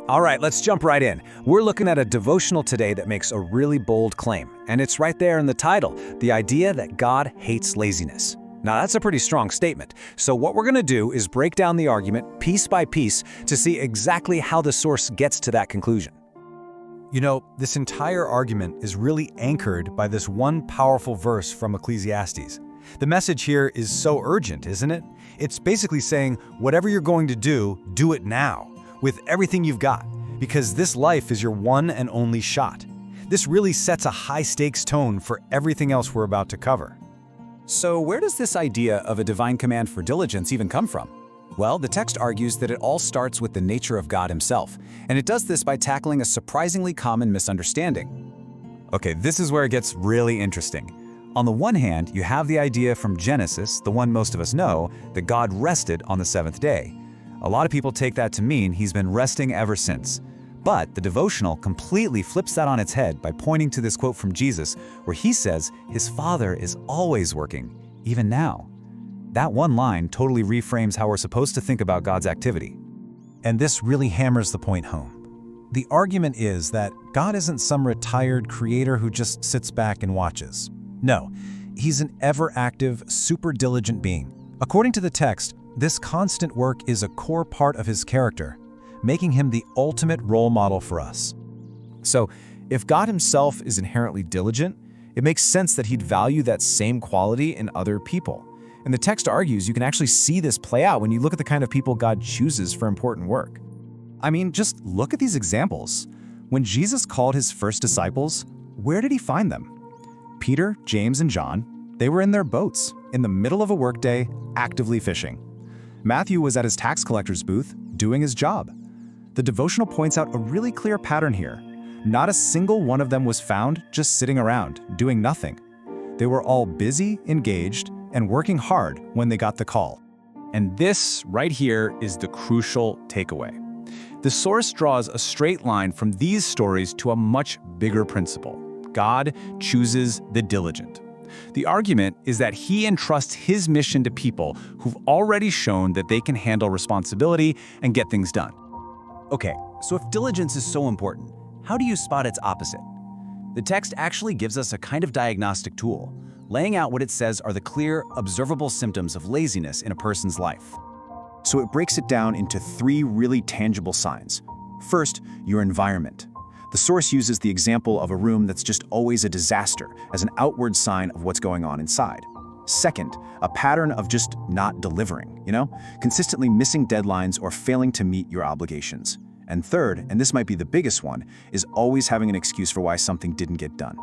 All right, let's jump right in. We're looking at a devotional today that makes a really bold claim, and it's right there in the title, the idea that God hates laziness. Now, that's a pretty strong statement. So what we're going to do is break down the argument piece by piece to see exactly how the source gets to that conclusion. You know, this entire argument is really anchored by this one powerful verse from Ecclesiastes. The message here is so urgent, isn't it? It's basically saying, whatever you're going to do it now, with everything you've got, because this life is your one and only shot. This really sets a high-stakes tone for everything else we're about to cover. So where does this idea of a divine command for diligence even come from? Well, the text argues that it all starts with the nature of God himself, and it does this by tackling a surprisingly common misunderstanding. Okay, this is where it gets really interesting. On the one hand, you have the idea from Genesis, the one most of us know, that God rested on the seventh day. A lot of people take that to mean he's been resting ever since. But the devotional completely flips that on its head by pointing to this quote from Jesus, where he says his Father is always working, even now. That one line totally reframes how we're supposed to think about God's activity. And this really hammers the point home. The argument is that God isn't some retired creator who just sits back and watches. No, he's an ever-active, super diligent being. According to the text, this constant work is a core part of his character, making him the ultimate role model for us. So, if God himself is inherently diligent, it makes sense that he'd value that same quality in other people. And the text argues you can actually see this play out when you look at the kind of people God chooses for important work. I mean, just look at these examples. When Jesus called his first disciples, where did he find them? Peter, James, and John, they were in their boats, in the middle of a workday, actively fishing. Matthew was at his tax collector's booth, doing his job. The devotional points out a really clear pattern here. Not a single one of them was found just sitting around, doing nothing. They were all busy, engaged, and working hard when they got the call. And this right here is the crucial takeaway. The source draws a straight line from these stories to a much bigger principle. God chooses the diligent. The argument is that he entrusts his mission to people who've already shown that they can handle responsibility and get things done. Okay, so if diligence is so important, how do you spot its opposite? The text actually gives us a kind of diagnostic tool, laying out what it says are the clear, observable symptoms of laziness in a person's life. So it breaks it down into three really tangible signs. First, your environment. The source uses the example of a room that's just always a disaster as an outward sign of what's going on inside. Second, a pattern of just not delivering, consistently missing deadlines or failing to meet your obligations. And third, and this might be the biggest one, is always having an excuse for why something didn't get done.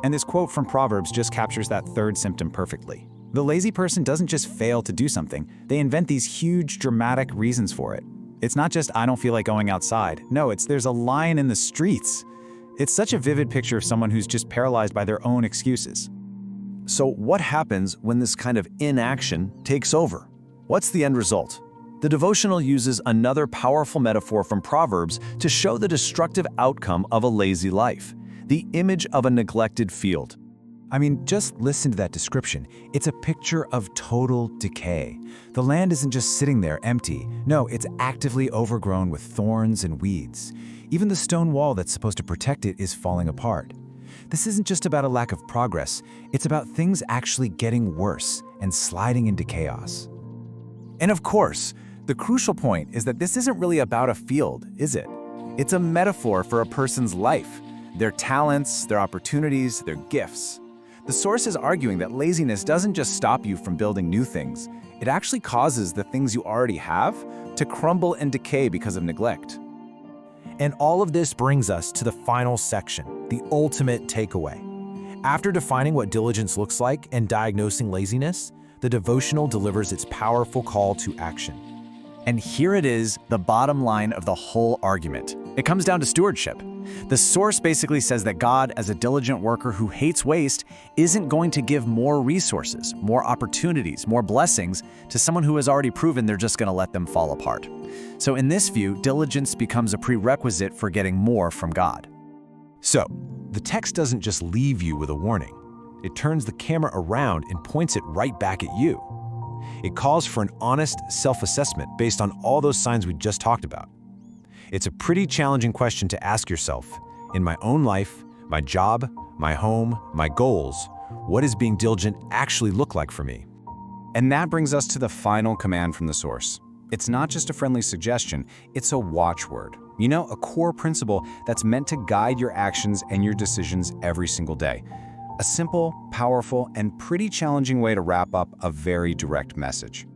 And this quote from Proverbs just captures that third symptom perfectly. The lazy person doesn't just fail to do something, they invent these huge, dramatic reasons for it. It's not just, I don't feel like going outside. No, there's a lion in the streets. It's such a vivid picture of someone who's just paralyzed by their own excuses. So what happens when this kind of inaction takes over? What's the end result? The devotional uses another powerful metaphor from Proverbs to show the destructive outcome of a lazy life, the image of a neglected field. I mean, just listen to that description. It's a picture of total decay. The land isn't just sitting there empty. No, it's actively overgrown with thorns and weeds. Even the stone wall that's supposed to protect it is falling apart. This isn't just about a lack of progress. It's about things actually getting worse and sliding into chaos. And of course, the crucial point is that this isn't really about a field, is it? It's a metaphor for a person's life, their talents, their opportunities, their gifts. The source is arguing that laziness doesn't just stop you from building new things, it actually causes the things you already have to crumble and decay because of neglect. And all of this brings us to the final section, the ultimate takeaway. After defining what diligence looks like and diagnosing laziness, the devotional delivers its powerful call to action. And here it is, the bottom line of the whole argument. It comes down to stewardship. The source basically says that God, as a diligent worker who hates waste, isn't going to give more resources, more opportunities, more blessings to someone who has already proven they're just going to let them fall apart. So in this view, diligence becomes a prerequisite for getting more from God. So, the text doesn't just leave you with a warning. It turns the camera around and points it right back at you. It calls for an honest self-assessment based on all those signs we just talked about. It's a pretty challenging question to ask yourself. In my own life, my job, my home, my goals, what does being diligent actually look like for me? And that brings us to the final command from the source. It's not just a friendly suggestion, it's a watchword. You know, a core principle that's meant to guide your actions and your decisions every single day. A simple, powerful, and pretty challenging way to wrap up a very direct message.